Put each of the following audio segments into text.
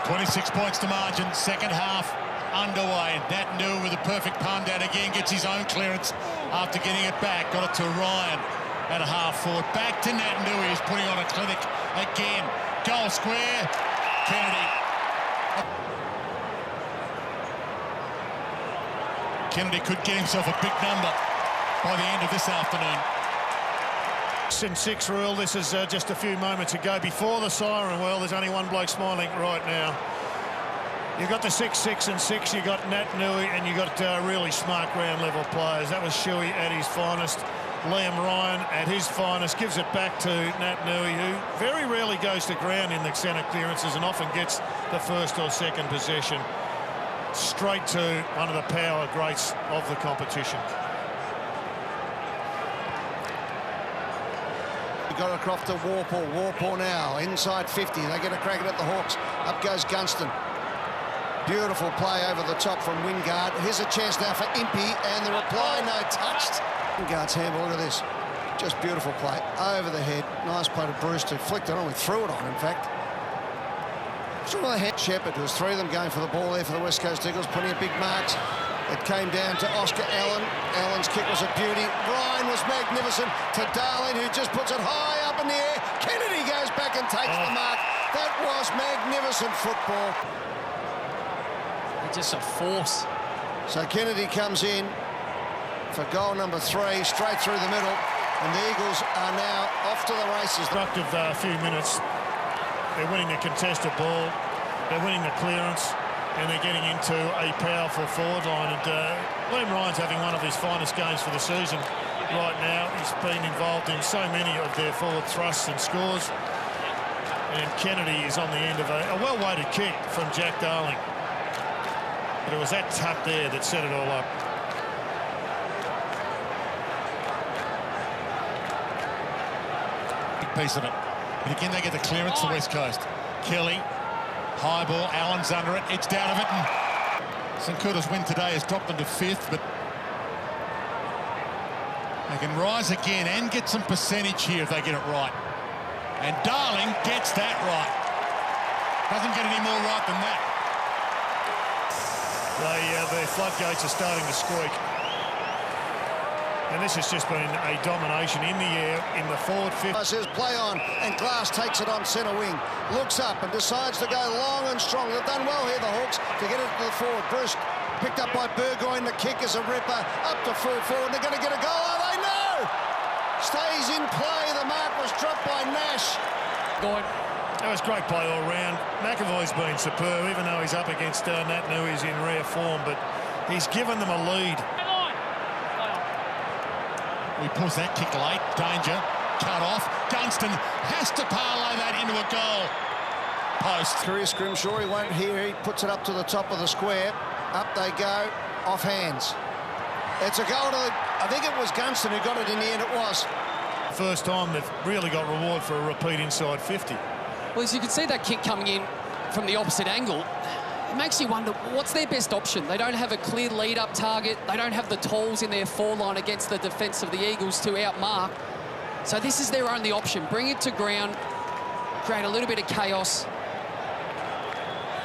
26 points to margin, second half underway. Nat Nui with a perfect punt out again, gets his own clearance after getting it back. Got it to Ryan at a half forward. Back to Nat Nui, who's putting on a clinic again. Goal square, Kennedy. Kennedy could get himself a big number by the end of this afternoon. 6 rule. This is just a few moments ago before the siren. Well, there's only one bloke smiling right now. You've got the 6, 6 and 6. You've got Nat Nui and you've got really smart ground level players. That was Shuey at his finest. Liam Ryan at his finest gives it back to Nat Nui, who very rarely goes to ground in the centre clearances and often gets the first or second possession. Straight to one of the power greats of the competition. Got across to Warpaw now, inside 50. They get a crack at the Hawks. Up goes Gunston. Beautiful play over the top from Wingard. Here's a chance now for Impey, and the reply, no touched. Wingard's handball, look at this. Just beautiful play, over the head. Nice play to Brewster, flicked it on, we threw it on, in fact. Sort of the head. Shepherd, there was 3 of them going for the ball there for the West Coast Eagles, plenty of big marks. It came down to Oscar Allen. Allen's kick was a beauty. Ryan was magnificent to Darling, who just puts it high up in the air. Kennedy goes back and takes the mark. That was magnificent football. Just a force. So Kennedy comes in for goal number 3, straight through the middle, and the Eagles are now off to the races. Productive few minutes. They're winning the contested ball. They're winning the clearance. And they're getting into a powerful forward line. And Liam Ryan's having one of his finest games for the season right now. He's been involved in so many of their forward thrusts and scores. And Kennedy is on the end of a well-weighted kick from Jack Darling. But it was that tap there that set it all up. Big piece of it. And again, they get the clearance, the West Coast. Kelly. High ball, Allen's under it, it's down of it, and St Kilda's win today has dropped them to 5th, but they can rise again and get some percentage here if they get it right. And Darling gets that right. Doesn't get any more right than that. The floodgates are starting to squeak. And this has just been a domination in the air, in the forward 50. Says play on, and Glass takes it on centre wing. Looks up and decides to go long and strong. They've done well here, the Hawks, to get it to the forward. Bruce picked up by Burgoyne. The kick is a ripper. Up to full forward. They're going to get a goal. Are they? No! Stays in play. The mark was dropped by Nash. That was great play all round. McAvoy's been superb, even though he's up against Nat Nui. He's in rare form, but he's given them a lead. He pulls that kick late, danger, cut off. Gunston has to parlay that into a goal. Post. Career Scrimshaw, he won't hear. He puts it up to the top of the square. Up they go, off hands. It's a goal to I think it was Gunston who got it in the end, it was. First time they've really got reward for a repeat inside 50. Well, as you can see that kick coming in from the opposite angle, it makes you wonder, what's their best option? They don't have a clear lead-up target. They don't have the tools in their foreline against the defence of the Eagles to outmark. So this is their only option. Bring it to ground, create a little bit of chaos.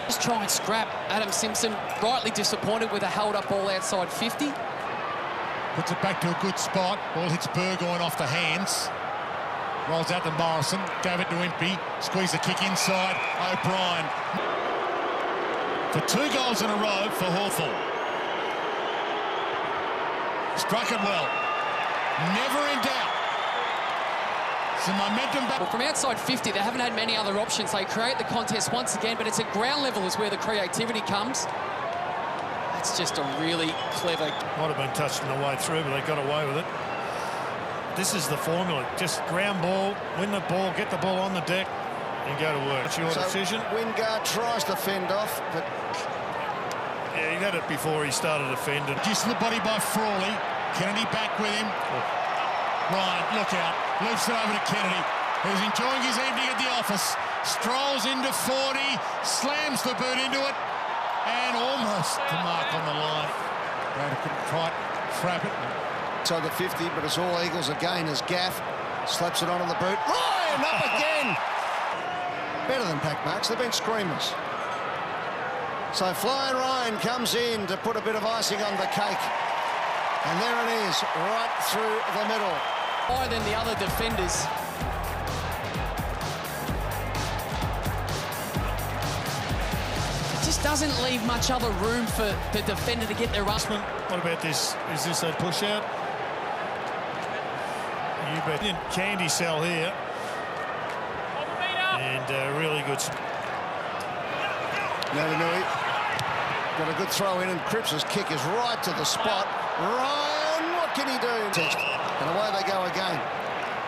Just try and scrap. Adam Simpson, rightly disappointed with a held-up ball outside 50. Puts it back to a good spot. Ball hits Burgoyne off the hands. Rolls out to Morrison. Gave it to Impey. Squeeze the kick inside. O'Brien. For 2 goals in a row for Hawthorn. Struck it well. Never in doubt. Some momentum back. Well, from outside 50, they haven't had many other options. They create the contest once again, but it's at ground level is where the creativity comes. That's just a really clever... Might have been touched on the way through, but they got away with it. This is the formula. Just ground ball, win the ball, get the ball on the deck, and go to work. It's your decision. Wingard tries to fend off, but... Yeah, he had it before he started to fend. Just the body by Frawley. Kennedy back with him. Ryan, look out. Loops it over to Kennedy, who's enjoying his evening at the office. Strolls into 40, slams the boot into it, and almost the mark on the line. Raider couldn't quite trap it. So the 50, but it's all Eagles again as Gaff slaps it onto the boot. Ryan up again! Better than pack marks, they've been screamers. So Flying Ryan comes in to put a bit of icing on the cake. And there it is, right through the middle. Higher than the other defenders. Just doesn't leave much other room for the defender to get their rush. What about this? Is this a push out? You bet. Candy cell here. And really good. Natanui got a good throw in, and Cripps' kick is right to the spot. Ryan, what can he do? And away they go again.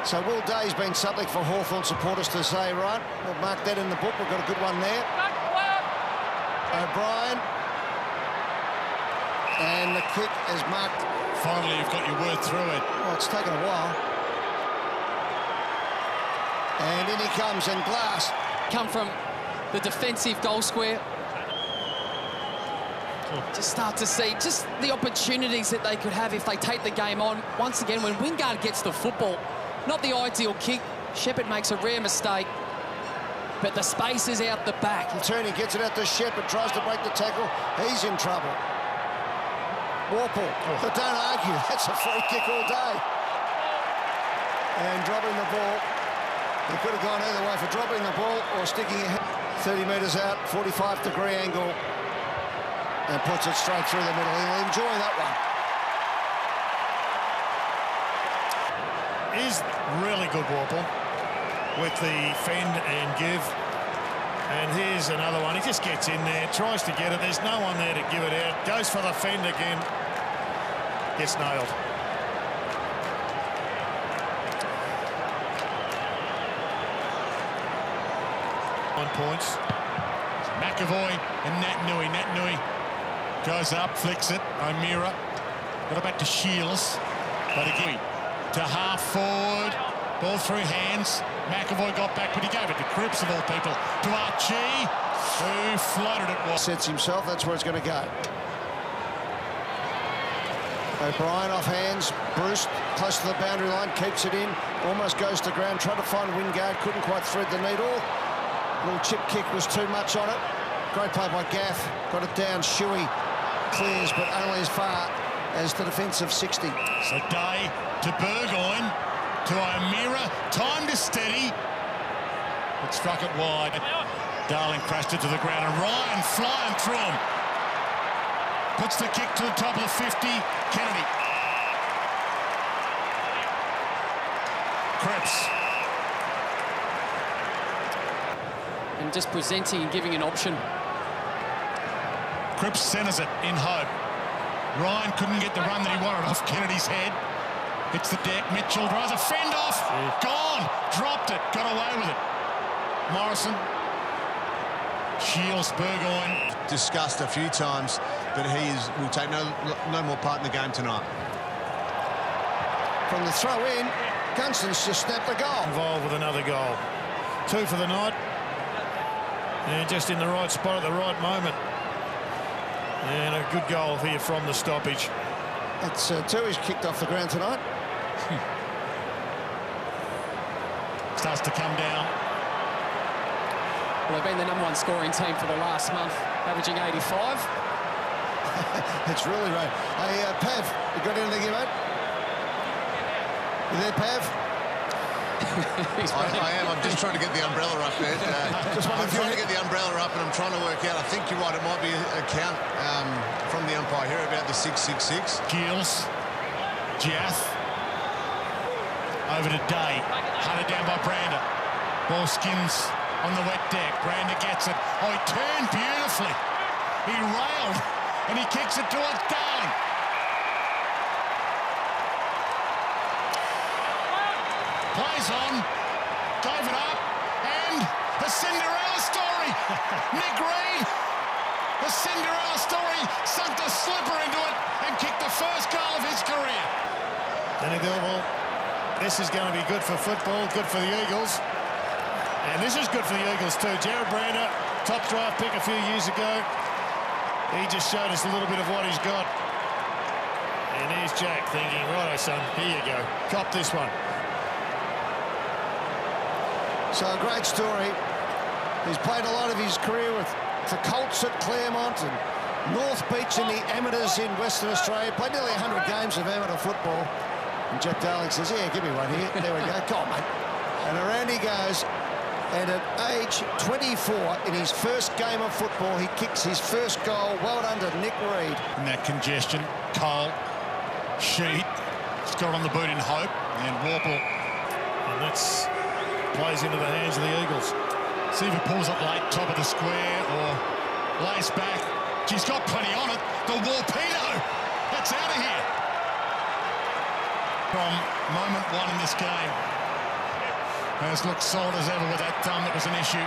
So Will Day's been something for Hawthorn supporters to say, right? We'll mark that in the book. We've got a good one there. O'Brien. And the kick is marked. Finally, you've got your word through it. Well, it's taken a while. And in he comes, and Glass. Come from the defensive goal square. Just start to see just the opportunities that they could have if they take the game on. Once again, when Wingard gets the football, not the ideal kick. Shepherd makes a rare mistake, but the space is out the back. Turney gets it out to Shepherd, tries to break the tackle. He's in trouble. Warple, but don't argue, that's a free kick all day. And dropping the ball. He could have gone either way for dropping the ball or sticking it 30 metres out, 45-degree angle, and puts it straight through the middle. He'll enjoy that one. Is really good, Warple, with the fend and give. And here's another one. He just gets in there, tries to get it. There's no one there to give it out. Goes for the fend again. Gets nailed. Points. McAvoy and Natanui. Natanui goes up, flicks it. O'Meara got it back to Shields. But again, to half forward. Ball through hands. McAvoy got back, but he gave it to Cripps, of all people. To Archie, who floated it. Sets himself, that's where it's going to go. O'Brien off hands. Bruce close to the boundary line, keeps it in. Almost goes to ground. Tried to find Wingard, couldn't quite thread the needle. Little chip kick was too much on it. Great play by Gaff. Got it down. Shuey clears, but only as far as the defensive 60. So Day to Burgoyne, to O'Meara. Time to steady. But struck it wide. Darling crashed it to the ground, and Ryan flying through him. Puts the kick to the top of the 50. Kennedy. Cripps. And just presenting and giving an option. Cripps centres it in hope. Ryan couldn't get the run that he wanted off Kennedy's head. Hits the deck. Mitchell drives a fend off. Gone. Dropped it. Got away with it. Morrison. Shields, Burgoyne. Discussed a few times, but will take no more part in the game tonight. From the throw in, Gunston's just snapped the goal. Involved with another goal. 2 for the night. And just in the right spot at the right moment. And a good goal here from the stoppage. That's 2 he's kicked off the ground tonight. Starts to come down. Well, they've been the #1 scoring team for the last month, averaging 85. It's really right. Hey, Pav, you got anything here, mate? You there, Pav? I am. I'm just trying to get the umbrella up there. I'm trying to get the umbrella up, and I'm trying to work out. I think you're right. It might be a count from the umpire here about the 666. Giles. Giath. Over to Day. Hunted down by Brander. Ball skins on the wet deck. Brander gets it. Oh, he turned beautifully. He railed, and he kicks it towards Darling. Plays on, gave it up, and the Cinderella story. Nick Reed, the Cinderella story, sunk the slipper into it and kicked the first goal of his career. Danny Dilwell, this is going to be good for football, good for the Eagles. And this is good for the Eagles too. Jared Brander, top draft pick a few years ago. He just showed us a little bit of what he's got. And here's Jack thinking, righto, son, here you go. Cop this one. So a great story. He's played a lot of his career with for Colts at Claremont and North Beach in the amateurs in Western Australia. Played nearly 100 games of amateur football. And Jack Darling says, yeah, give me one here. There we go. Come on, mate. And around he goes. And at age 24, in his first game of football, he kicks his first goal. Well done to Nick Reid. In that congestion, Cole, Sheed, he's got on the boot in hope, and Warple. And that's plays into the hands of the Eagles. See if he pulls up late, top of the square, or lays back. She's got plenty on it. The Warpedo. That's out of here. From moment one in this game. Has looked solid as ever with that thumb that was an issue.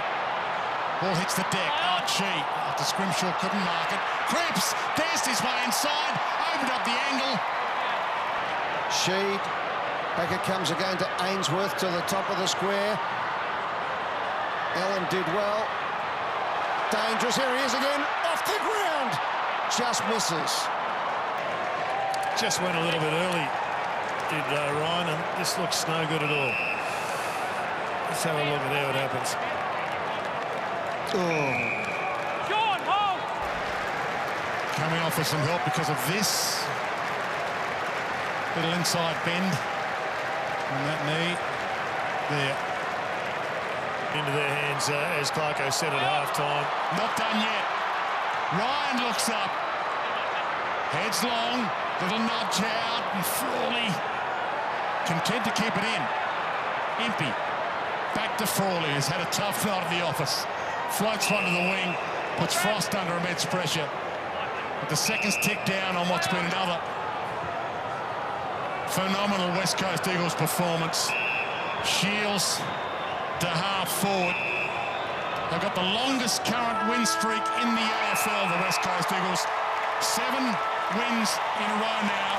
Ball hits the deck. Archie, after Scrimshaw couldn't mark it. Cripps danced his way inside, opened up the angle. Sheed. Back it comes again to Ainsworth to the top of the square. Allen did well. Dangerous. Here he is again. Off the ground. Just misses. Just went a little bit early, did Ryan, and this looks no good at all. Let's have a look at how it happens. Coming off with some help because of this. Little inside bend on that knee. There. Into their hands, as Clarko said at half-time. Not done yet. Ryan looks up. Heads long. Little nudge out. And Frawley content to keep it in. Impey. Back to Frawley, who's had a tough night at the office. Floats one to the wing. Puts Frost under immense pressure. But the seconds tick down on what's been another phenomenal West Coast Eagles performance. Shields to half forward. They've got the longest current win streak in the AFL, the West Coast Eagles. 7 wins in a row now.